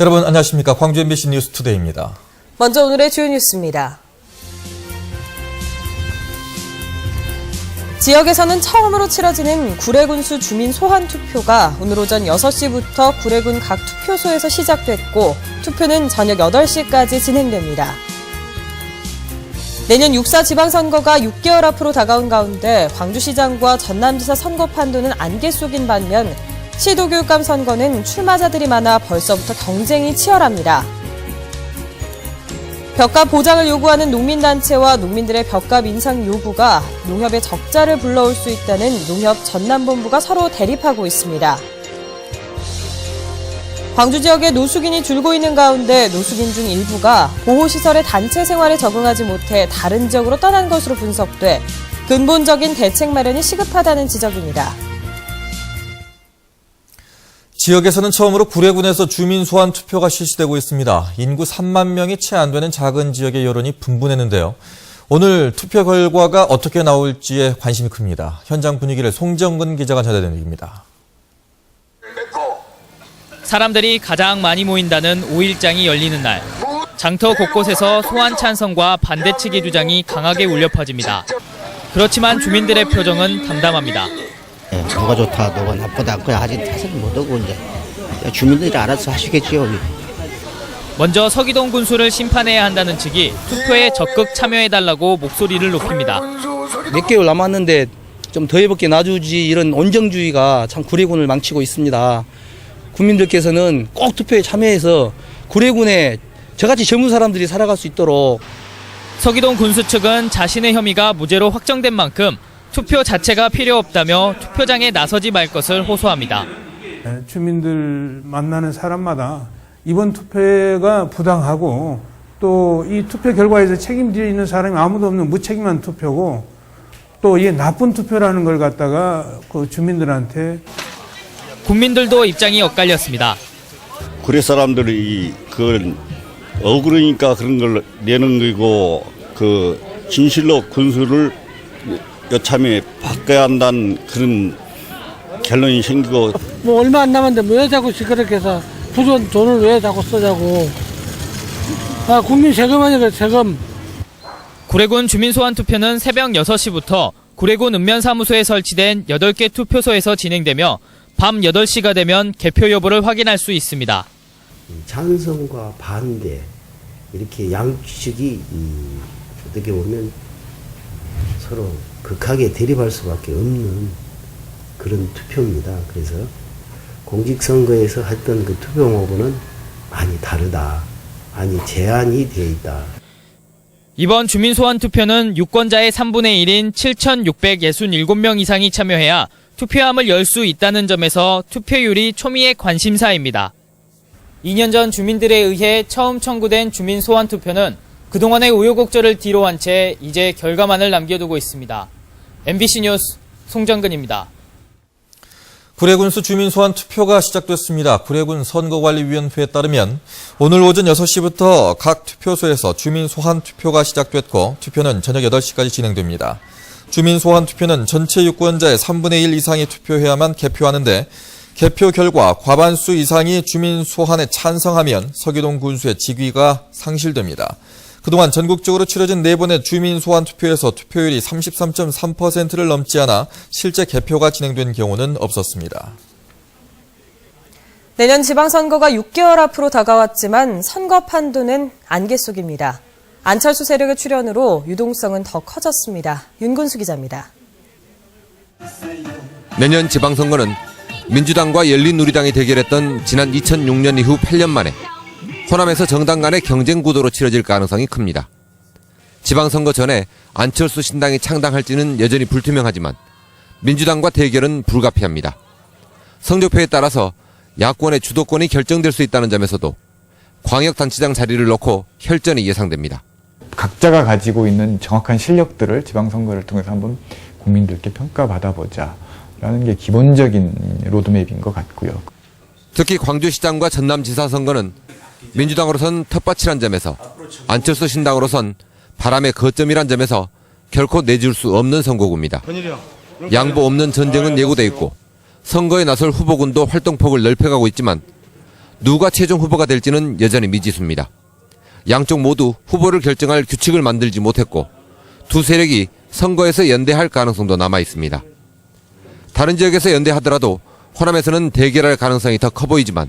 여러분 안녕하십니까. 광주 MBC 뉴스투데이입니다. 먼저 오늘의 주요 뉴스입니다. 지역에서는 처음으로 치러지는 구례군수 주민 소환 투표가 오늘 오전 6시부터 구례군 각 투표소에서 시작됐고 투표는 저녁 8시까지 진행됩니다. 내년 6.4 지방선거가 6개월 앞으로 다가온 가운데 광주시장과 전남지사 선거 판도는 안개 속인 반면 시도교육감 선거는 출마자들이 많아 벌써부터 경쟁이 치열합니다. 벽값 보장을 요구하는 농민단체와 농민들의 벽값 인상 요구가 농협의 적자를 불러올 수 있다는 농협 전남본부가 서로 대립하고 있습니다. 광주 지역에 노숙인이 줄고 있는 가운데 노숙인 중 일부가 보호시설의 단체 생활에 적응하지 못해 다른 지역으로 떠난 것으로 분석돼 근본적인 대책 마련이 시급하다는 지적입니다. 지역에서는 처음으로 구례군에서 주민 소환 투표가 실시되고 있습니다. 인구 3만 명이 채 안 되는 작은 지역의 여론이 분분했는데요. 오늘 투표 결과가 어떻게 나올지에 관심이 큽니다. 현장 분위기를 송정근 기자가 전해드립니다. 사람들이 가장 많이 모인다는 5일장이 열리는 날. 장터 곳곳에서 소환 찬성과 반대측의 주장이 강하게 울려 퍼집니다. 그렇지만 주민들의 표정은 담담합니다. 누가 좋다, 누가 나쁘다, 그냥 아직 사실 못하고 이제 주민들이 알아서 하시겠지요. 먼저 서기동 군수를 심판해야 한다는 측이 투표에 적극 참여해달라고 목소리를 높입니다. 몇 개월 남았는데 좀 더 해볼게 놔주지 이런 온정주의가 참 구례군을 망치고 있습니다. 국민들께서는 꼭 투표에 참여해서 구례군에 저같이 젊은 사람들이 살아갈 수 있도록. 서기동 군수 측은 자신의 혐의가 무죄로 확정된 만큼 투표 자체가 필요 없다며 투표장에 나서지 말 것을 호소합니다. 주민들 만나는 사람마다 이번 투표가 부당하고 또 이 투표 결과에서 책임져 있는 사람이 아무도 없는 무책임한 투표고 또 이게 나쁜 투표라는 걸 갖다가 그 주민들한테. 국민들도 입장이 엇갈렸습니다. 구례 사람들이 그걸 억울하니까 그런 걸 내는 거고 그 진실로 군수를 여참에 바꿔야 한다는 그런 결론이 생기고. 뭐 얼마 안 남았는데 왜 자꾸 시끄럽게 해서 부족 돈을 왜 자꾸 쓰자고. 국민 세금 아니라 세금. 구례군 주민소환 투표는 새벽 6시부터 구례군 읍면사무소에 설치된 8개 투표소에서 진행되며 밤 8시가 되면 개표 여부를 확인할 수 있습니다. 찬성과 반대 이렇게 양측이 어떻게 보면 서로 극하게 대립할 수밖에 없는 그런 투표입니다. 그래서 공직선거에서 했던 그 투표 모부는 많이 다르다, 많이 제한이 되어 있다. 이번 주민소환 투표는 유권자의 3분의 1인 7,667명 이상이 참여해야 투표함을 열 수 있다는 점에서 투표율이 초미의 관심사입니다. 2년 전 주민들에 의해 처음 청구된 주민소환 투표는 그동안의 우여곡절을 뒤로 한 채 이제 결과만을 남겨두고 있습니다. MBC 뉴스 송정근입니다. 구례군수 주민 소환 투표가 시작됐습니다. 구례군 선거관리위원회에 따르면 오늘 오전 6시부터 각 투표소에서 주민 소환 투표가 시작됐고 투표는 저녁 8시까지 진행됩니다. 주민 소환 투표는 전체 유권자의 3분의 1 이상이 투표해야만 개표하는데 개표 결과 과반수 이상이 주민 소환에 찬성하면 서기동 군수의 직위가 상실됩니다. 그동안 전국적으로 치러진 4번의 주민 소환 투표에서 투표율이 33.3%를 넘지 않아 실제 개표가 진행된 경우는 없었습니다. 내년 지방선거가 6개월 앞으로 다가왔지만 선거 판도는 안개 속입니다. 안철수 세력의 출현으로 유동성은 더 커졌습니다. 윤근수 기자입니다. 내년 지방선거는 민주당과 열린우리당이 대결했던 지난 2006년 이후 8년 만에 호남에서 정당 간의 경쟁 구도로 치러질 가능성이 큽니다. 지방선거 전에 안철수 신당이 창당할지는 여전히 불투명하지만 민주당과 대결은 불가피합니다. 성적표에 따라서 야권의 주도권이 결정될 수 있다는 점에서도 광역단체장 자리를 놓고 혈전이 예상됩니다. 각자가 가지고 있는 정확한 실력들을 지방선거를 통해서 한번 국민들께 평가받아보자 라는 게 기본적인 로드맵인 것 같고요. 특히 광주시장과 전남지사 선거는 민주당으로선 텃밭이란 점에서 안철수 신당으로선 바람의 거점이란 점에서 결코 내줄 수 없는 선거구입니다. 양보 없는 전쟁은 예고돼 있고 선거에 나설 후보군도 활동폭을 넓혀가고 있지만 누가 최종 후보가 될지는 여전히 미지수입니다. 양쪽 모두 후보를 결정할 규칙을 만들지 못했고 두 세력이 선거에서 연대할 가능성도 남아 있습니다. 다른 지역에서 연대하더라도 호남에서는 대결할 가능성이 더 커 보이지만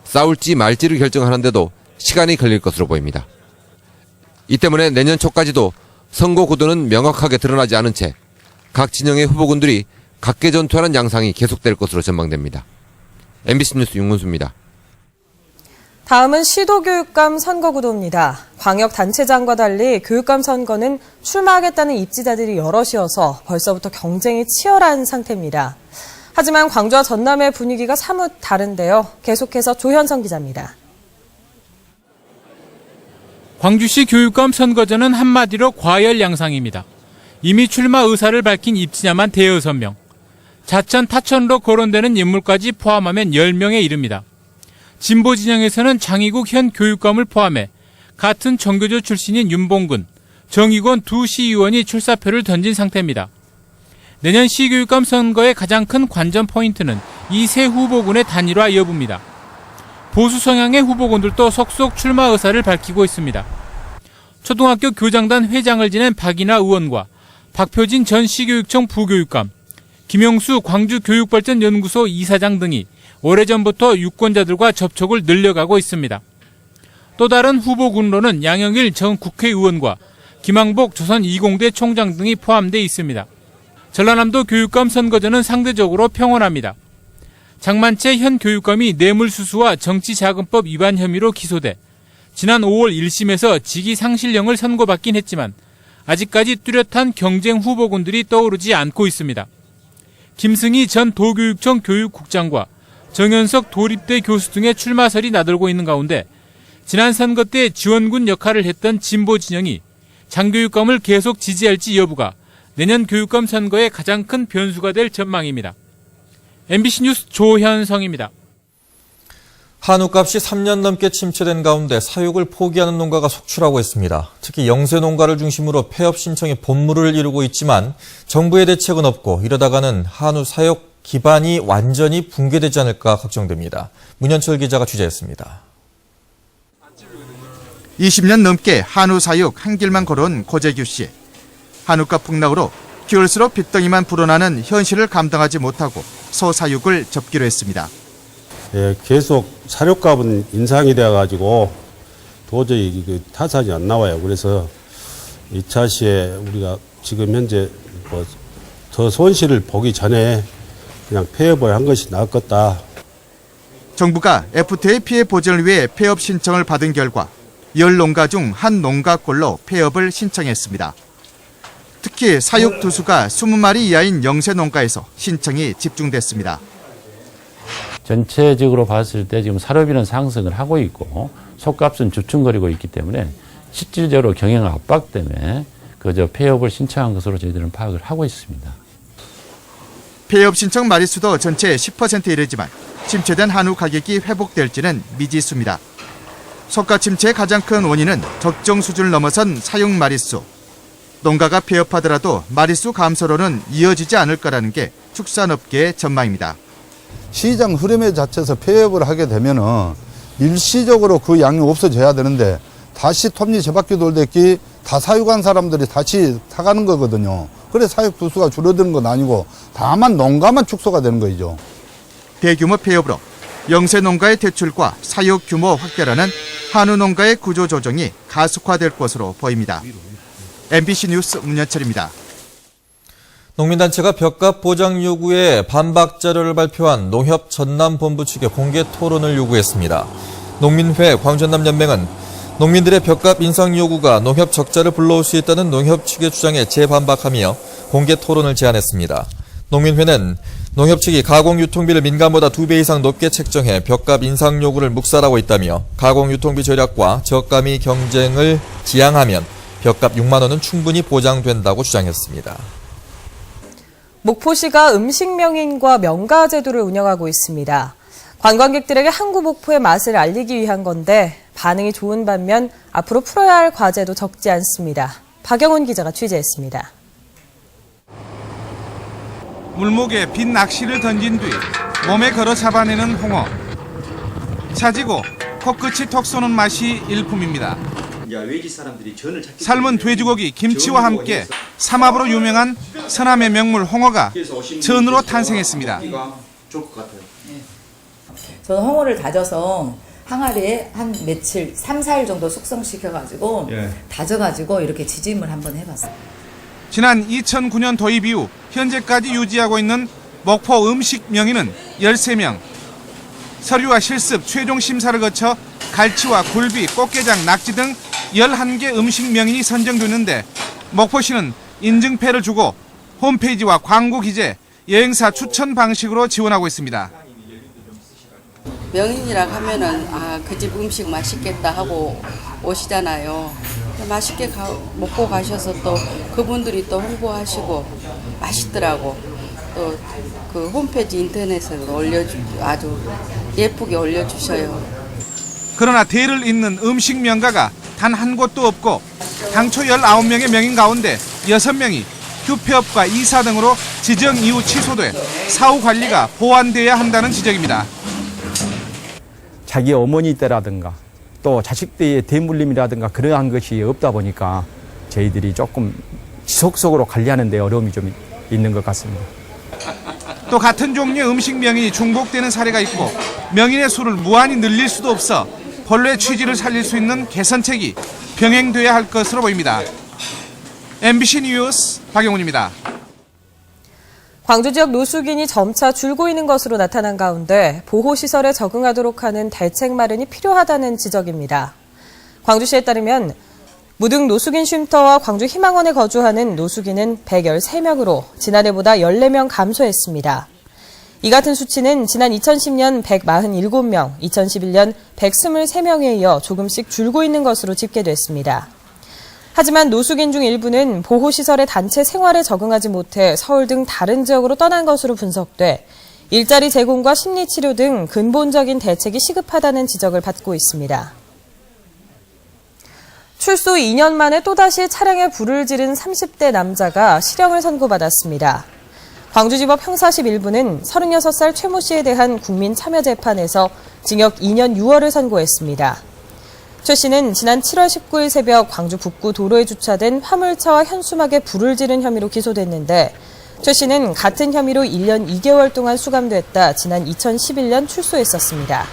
싸울지 말지를 결정하는데도 시간이 걸릴 것으로 보입니다. 이 때문에 내년 초까지도 선거 구도는 명확하게 드러나지 않은 채 각 진영의 후보군들이 각계전투하는 양상이 계속될 것으로 전망됩니다. MBC 뉴스 윤문수입니다. 다음은 시도교육감 선거구도입니다. 광역단체장과 달리 교육감 선거는 출마하겠다는 입지자들이 여럿이어서 벌써부터 경쟁이 치열한 상태입니다. 하지만 광주와 전남의 분위기가 사뭇 다른데요. 계속해서 조현성 기자입니다. 광주시 교육감 선거전은 한마디로 과열 양상입니다. 이미 출마 의사를 밝힌 입지자만 대여섯 명, 자천, 타천으로 거론되는 인물까지 포함하면 10명에 이릅니다. 진보 진영에서는 장희국 현 교육감을 포함해 같은 정교조 출신인 윤봉근, 정의권 두 시의원이 출사표를 던진 상태입니다. 내년 시교육감 선거의 가장 큰 관전 포인트는 이 세 후보군의 단일화 여부입니다. 보수 성향의 후보군들도 속속 출마 의사를 밝히고 있습니다. 초등학교 교장단 회장을 지낸 박인하 의원과 박표진 전 시교육청 부교육감, 김영수 광주교육발전연구소 이사장 등이 오래전부터 유권자들과 접촉을 늘려가고 있습니다. 또 다른 후보군로는 양영일 전 국회의원과 김항복 조선 이공대 총장 등이 포함되어 있습니다. 전라남도 교육감 선거전은 상대적으로 평온합니다. 장만채 현 교육감이 뇌물수수와 정치자금법 위반 혐의로 기소돼 지난 5월 1심에서 직위상실령을 선고받긴 했지만 아직까지 뚜렷한 경쟁 후보군들이 떠오르지 않고 있습니다. 김승희 전 도교육청 교육국장과 정현석 도립대 교수 등의 출마설이 나돌고 있는 가운데 지난 선거 때 지원군 역할을 했던 진보 진영이 장교육감을 계속 지지할지 여부가 내년 교육감 선거의 가장 큰 변수가 될 전망입니다. MBC 뉴스 조현성입니다. 한우값이 3년 넘게 침체된 가운데 사육을 포기하는 농가가 속출하고 있습니다. 특히 영세 농가를 중심으로 폐업 신청이 본물을 이루고 있지만 정부의 대책은 없고 이러다가는 한우 사육 기반이 완전히 붕괴되지 않을까 걱정됩니다. 문현철 기자가 취재했습니다. 20년 넘게 한우 사육 한 길만 걸어온 고재규 씨. 한우값 폭락으로 기울수록 빚덩이만 불어나는 현실을 감당하지 못하고 소사육을 접기로 했습니다. 예, 계속 사료값은 인상이 되어가지고 도저히 타산이 안 나와요. 그래서 2차 시에 우리가 지금 현재 더 손실을 보기 전에 그냥 폐업을 한 것이 나았겠다. 정부가 FTA 피해 보전을 위해 폐업 신청을 받은 결과 10농가 중 한 농가꼴로 폐업을 신청했습니다. 특히 사육 두수가 20마리 이하인 영세 농가에서 신청이 집중됐습니다. 전체적으로 봤을 때 지금 사료비는 상승을 하고 있고 속값은 주춤거리고 있기 때문에 실질적으로 경영 압박 때문에 그저 폐업을 신청한 것으로 저희들은 파악을 하고 있습니다. 폐업 신청 마리수도 전체 10%에 이르지만 침체된 한우 가격이 회복될지는 미지수입니다. 속가 침체의 가장 큰 원인은 적정 수준을 넘어선 사육 마리수. 농가가 폐업하더라도 마리수 감소로는 이어지지 않을 거라는 게 축산업계의 전망입니다. 시장 흐름에 자체에서 폐업을 하게 되면은 일시적으로 그 양이 없어져야 되는데 다시 톱니 제바퀴 돌듯이 다 사육한 사람들이 다시 사가는 거거든요. 그래 사육 두수가 줄어드는 건 아니고 다만 농가만 축소가 되는 거죠. 대규모 폐업으로 영세 농가의 퇴출과 사육 규모 확대라는 한우 농가의 구조 조정이 가속화될 것으로 보입니다. MBC 뉴스 문현철입니다. 농민단체가 벽값 보장 요구에 반박 자료를 발표한 농협 전남본부 측에 공개 토론을 요구했습니다. 농민회 광전남연맹은 농민들의 벽값 인상 요구가 농협 적자를 불러올 수 있다는 농협 측의 주장에 재반박하며 공개 토론을 제안했습니다. 농민회는 농협 측이 가공 유통비를 민간보다 2배 이상 높게 책정해 벽값 인상 요구를 묵살하고 있다며 가공 유통비 절약과 저가미 경쟁을 지향하면 벽값 6만 원은 충분히 보장된다고 주장했습니다. 목포시가 음식 명인과 명가 제도를 운영하고 있습니다. 관광객들에게 항구 목포의 맛을 알리기 위한 건데 반응이 좋은 반면 앞으로 풀어야 할 과제도 적지 않습니다. 박영훈 기자가 취재했습니다. 물목에 빈 낚시를 던진 뒤 몸에 걸어 잡아내는 홍어. 차지고 코끝이 톡 쏘는 맛이 일품입니다. 삶은 돼지고기, 김치와 함께 삼합으로 유명한 서남의 명물 홍어가 전으로 탄생했습니다. 저는 홍어를 다져서 항아리에 한 며칠, 3, 4일 정도 숙성시켜가지고 다져가지고 이렇게 지짐을 한번 해봤어요. 지난 2009년 도입 이후 현재까지 유지하고 있는 목포 음식 명인은 13명. 서류와 실습, 최종 심사를 거쳐 갈치와 굴비, 꽃게장, 낙지 등 11개 음식 명인이 선정되는데 목포시는 인증패를 주고 홈페이지와 광고 기재, 여행사 추천 방식으로 지원하고 있습니다. 명인이라 하면은 그 집 음식 맛있겠다 하고 오시잖아요. 맛있게 먹고 가셔서 또 그분들이 또 홍보하시고 맛있더라고. 또 그 홈페이지 인터넷에 아주 예쁘게 올려주셔요. 그러나 대를 잇는 음식 명가가 단 한 곳도 없고 당초 19명의 명인 가운데 6명이 휴폐업과 이사 등으로 지정 이후 취소돼 사후 관리가 보완돼야 한다는 지적입니다. 자기 어머니 때라든가 또 자식 때의 대물림이라든가 그러한 것이 없다 보니까 저희들이 조금 지속적으로 관리하는 데 어려움이 좀 있는 것 같습니다. 또 같은 종류의 음식 명인이 중복되는 사례가 있고 명인의 수를 무한히 늘릴 수도 없어 본래 취지를 살릴 수 있는 개선책이 병행돼야 할 것으로 보입니다. MBC 뉴스 박영훈입니다. 광주 지역 노숙인이 점차 줄고 있는 것으로 나타난 가운데 보호시설에 적응하도록 하는 대책 마련이 필요하다는 지적입니다. 광주시에 따르면 무등 노숙인 쉼터와 광주 희망원에 거주하는 노숙인은 113명으로 지난해보다 14명 감소했습니다. 이 같은 수치는 지난 2010년 147명, 2011년 123명에 이어 조금씩 줄고 있는 것으로 집계됐습니다. 하지만 노숙인 중 일부는 보호시설의 단체 생활에 적응하지 못해 서울 등 다른 지역으로 떠난 것으로 분석돼 일자리 제공과 심리치료 등 근본적인 대책이 시급하다는 지적을 받고 있습니다. 출소 2년 만에 또다시 차량에 불을 지른 30대 남자가 실형을 선고받았습니다. 광주지법 형사심 1부는 36살 최 모 씨에 대한 국민참여재판에서 징역 2년 6월을 선고했습니다. 최 씨는 지난 7월 19일 새벽 광주 북구 도로에 주차된 화물차와 현수막에 불을 지른 혐의로 기소됐는데 최 씨는 같은 혐의로 1년 2개월 동안 수감됐다 지난 2011년 출소했었습니다.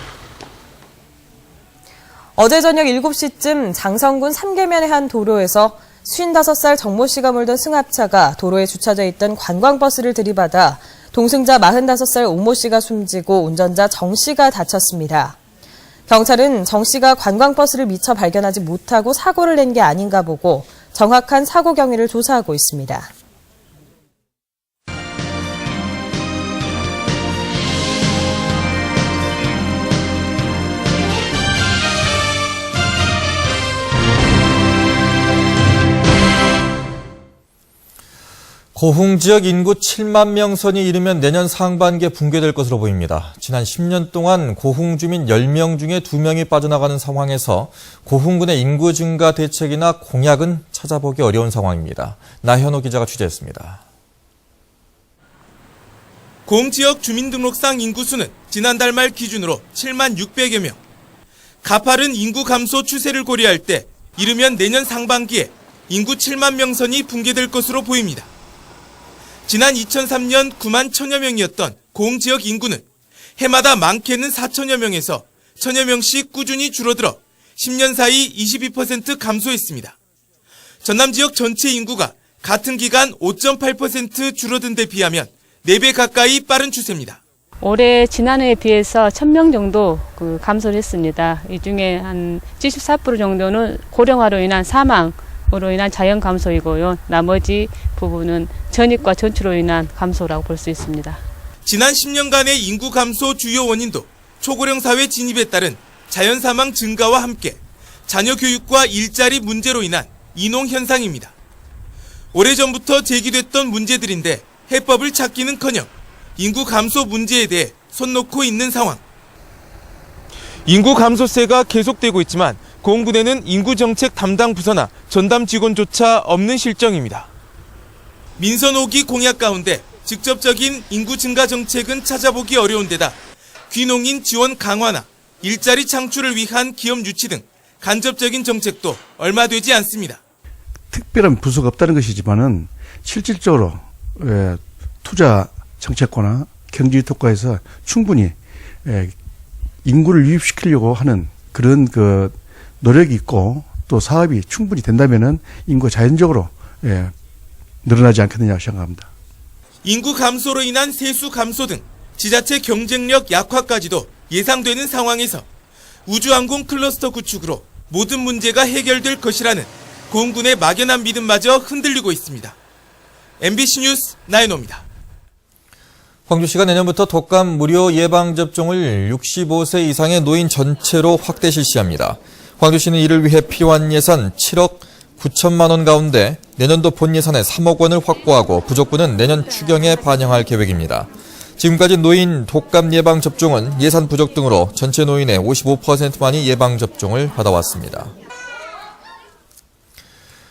어제 저녁 7시쯤 장성군 삼계면의 한 도로에서 55살 정모 씨가 몰던 승합차가 도로에 주차져 있던 관광버스를 들이받아 동승자 45살 오모 씨가 숨지고 운전자 정 씨가 다쳤습니다. 경찰은 정 씨가 관광버스를 미처 발견하지 못하고 사고를 낸 게 아닌가 보고 정확한 사고 경위를 조사하고 있습니다. 고흥 지역 인구 7만 명 선이 이르면 내년 상반기에 붕괴될 것으로 보입니다. 지난 10년 동안 고흥 주민 10명 중에 2명이 빠져나가는 상황에서 고흥군의 인구 증가 대책이나 공약은 찾아보기 어려운 상황입니다. 나현호 기자가 취재했습니다. 고흥 지역 주민등록상 인구수는 지난달 말 기준으로 7만 600여 명. 가파른 인구 감소 추세를 고려할 때 이르면 내년 상반기에 인구 7만 명 선이 붕괴될 것으로 보입니다. 지난 2003년 9만 1000여 명이었던 고흥 지역 인구는 해마다 많게는 4000여 명에서 1000여 명씩 꾸준히 줄어들어 10년 사이 22% 감소했습니다. 전남 지역 전체 인구가 같은 기간 5.8% 줄어든 데 비하면 4배 가까이 빠른 추세입니다. 올해 지난해에 비해서 1000명 정도 감소를 했습니다. 이 중에 한 74% 정도는 고령화로 인한 사망, 으로 인한 자연 감소이고요. 나머지 부분은 전입과 전출로 인한 감소라고 볼 수 있습니다. 지난 10년간의 인구 감소 주요 원인도 초고령 사회 진입에 따른 자연 사망 증가와 함께 자녀 교육과 일자리 문제로 인한 인홍 현상입니다. 오래전부터 제기됐던 문제들인데 해법을 찾기는커녕 인구 감소 문제에 대해 손 놓고 있는 상황. 인구 감소세가 계속되고 있지만 고흥군에는 인구정책 담당 부서나 전담 직원조차 없는 실정입니다. 민선 5기 공약 가운데 직접적인 인구 증가 정책은 찾아보기 어려운 데다 귀농인 지원 강화나 일자리 창출을 위한 기업 유치 등 간접적인 정책도 얼마 되지 않습니다. 특별한 부서가 없다는 것이지만은 실질적으로 투자 정책과나 경제 특화에서 충분히 인구를 유입시키려고 하는 그런 그 노력이 있고 또 사업이 충분히 된다면은 인구가 자연적으로 늘어나지 않겠느냐 생각합니다. 인구 감소로 인한 세수 감소 등 지자체 경쟁력 약화까지도 예상되는 상황에서 우주항공 클러스터 구축으로 모든 문제가 해결될 것이라는 공군의 막연한 믿음마저 흔들리고 있습니다. MBC 뉴스 나인호입니다. 광주시가 내년부터 독감 무료 예방접종을 65세 이상의 노인 전체로 확대 실시합니다. 광주시는 이를 위해 필요한 예산 7억 9천만 원 가운데 내년도 본 예산의 3억 원을 확보하고 부족분은 내년 추경에 반영할 계획입니다. 지금까지 노인 독감 예방접종은 예산 부족 등으로 전체 노인의 55%만이 예방접종을 받아왔습니다.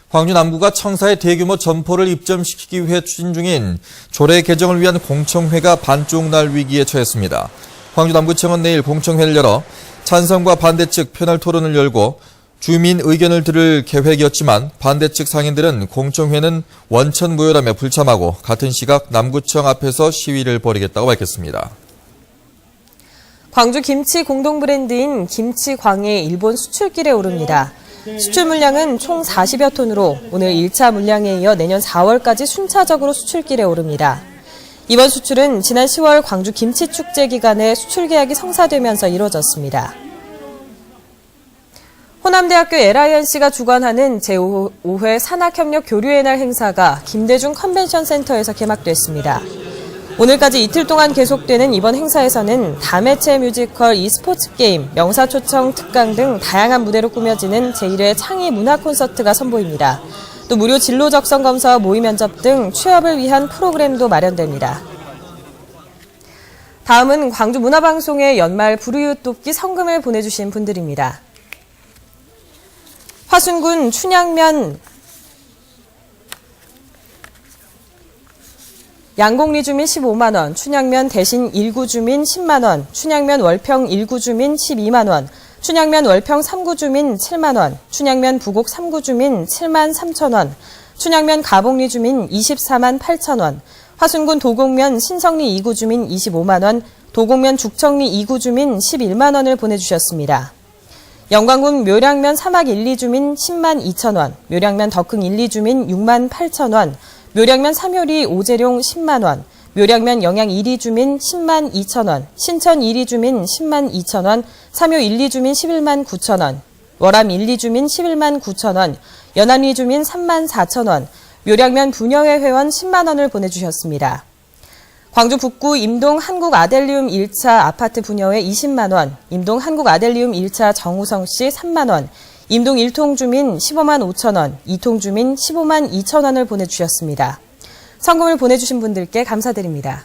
광주 남구가 청사에 대규모 점포를 입점시키기 위해 추진 중인 조례 개정을 위한 공청회가 반쪽날 위기에 처했습니다. 광주 남구청은 내일 공청회를 열어 찬성과 반대 측 패널 토론을 열고 주민 의견을 들을 계획이었지만 반대 측 상인들은 공청회는 원천무효라며 불참하고 같은 시각 남구청 앞에서 시위를 벌이겠다고 밝혔습니다. 광주 김치 공동 브랜드인 김치광이 일본 수출길에 오릅니다. 수출 물량은 총 40여 톤으로 오늘 1차 물량에 이어 내년 4월까지 순차적으로 수출길에 오릅니다. 이번 수출은 지난 10월 광주 김치축제 기간에 수출 계약이 성사되면서 이뤄졌습니다. 호남대학교 LINC가 주관하는 제5회 산학협력 교류의 날 행사가 김대중 컨벤션 센터에서 개막됐습니다. 오늘까지 이틀 동안 계속되는 이번 행사에서는 다매체 뮤지컬 e스포츠 게임, 명사초청 특강 등 다양한 무대로 꾸며지는 제1회 창의 문화 콘서트가 선보입니다. 또 무료 진로 적성 검사와 모의 면접 등 취업을 위한 프로그램도 마련됩니다. 다음은 광주 문화방송의 연말 불우이웃 돕기 성금을 보내주신 분들입니다. 화순군 춘향면 양곡리 주민 15만 원, 춘향면 대신 1구 주민 10만 원, 춘향면 월평 1구 주민 12만 원, 춘향면 월평 3구 주민 7만 원, 춘향면 부곡 3구 주민 7만 3천 원, 춘향면 가봉리 주민 24만 8천 원, 화순군 도곡면 신성리 2구 주민 25만 원, 도곡면 죽청리 2구 주민 11만 원을 보내주셨습니다. 영광군 묘량면 사막 1, 2주민 10만 2천 원, 묘량면 덕흥 1, 2주민 6만 8천 원, 묘량면 삼효리 오재룡 10만 원, 묘량면 영양 1, 2주민 10만 2천 원, 신천 1, 2주민 10만 2천 원, 삼효 1, 2주민 11만 9천 원, 월암 1, 2주민 11만 9천 원, 연안 2주민 3만 4천 원, 묘량면 분여회 회원 10만 원을 보내주셨습니다. 광주 북구 임동 한국아델리움 1차 아파트 분여회 20만 원, 임동 한국아델리움 1차 정우성 씨 3만 원, 임동 1통 주민 15만 5천 원, 2통 주민 15만 2천 원을 보내주셨습니다. 성금을 보내주신 분들께 감사드립니다.